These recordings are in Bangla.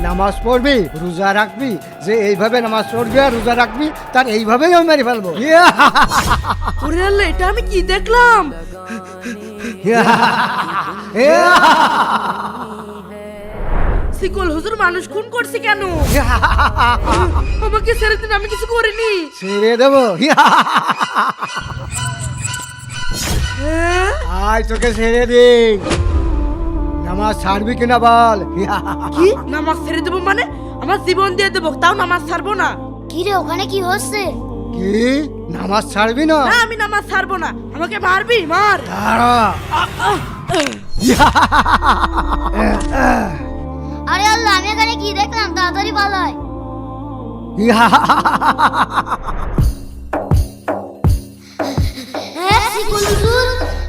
নামাজ পড়বি, রোজা রাখবি, যে এইভাবে নামাজ পড়বি আর রোজা রাখবি তার এইভাবেই আমি মেরে ফেলবো। ওরে আল্লাহ, এটা আমি কি দেখলাম? শিকল হুজুর মানুষ খুন করছে কেন? আমাকে ছেড়ে দিন, আমি কিছু করিনি। ছেড়ে দেবো? হ্যাঁ? আয় তোকে ছেড়ে দিই, নামাজ ছাড়বি কিনা বল। কি নামাজ ছেড়ে দেবো মানে? আমার জীবন দিয়ে দেবো, তাও নামাজ ছাড়বো না। কি রে ওখানে কি হচ্ছে? কি নামাজ ছাড়বি না? না, আমি নামাজ ছাড়বো না। আমাকে মারবি, মার। দাঁড়া। আরে আল্লাহ, আমি এখানে কি দেখলাম? তাড়াতাড়ি পালাই। হ্যাঁ শিকল হুজুর,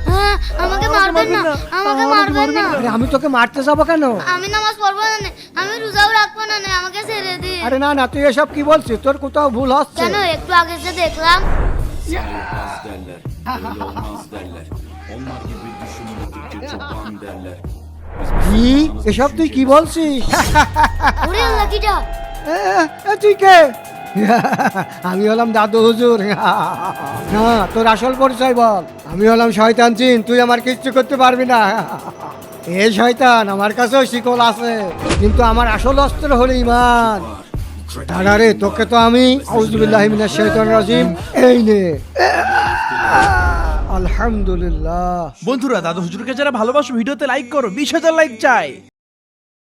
হ্যাঁ, আমাকে মারবেন না, আমাকে মারবেন না। আরে আমি তোকে মারতে যাবো কেন? আমি নামাজ পড়বো না, আমি রোজাও রাখবো না, আমাকে ছেড়ে দিন। আরে না না, তুই এসব কি বলছিস? তোর কোথাও ভুল হচ্ছে। কেন? একটু আগে যে দেখলাম। Sayılmaz derler, öyle olmaz derler. Onlar gibi düşünmedikçe çoban derler. কি এসব তুই কি বলছিস? ওরে আল্লাহ, কিটা? তুই কে? আমি হলাম দাদু হুজুর। না, তোর আসল পরিচয় বল। আমি হলাম শয়তান জিন, তুই আমার কিচ্ছু করতে পারবি না। এই শয়তান, আমার কাছেও শিকল আছে, কিন্তু আমার আসল অস্ত্র হলো ইমান। দাঁড়া রে, তোকে তো আমি আউযুবিল্লাহি মিনাশ শাইতানির রাজিম, এই নে। আলহামদুলিল্লাহ। বন্ধুরা, দাদু হুজুরকে যারা ভালোবাসো ভিডিওতে লাইক করো, 20,000 লাইক চাই।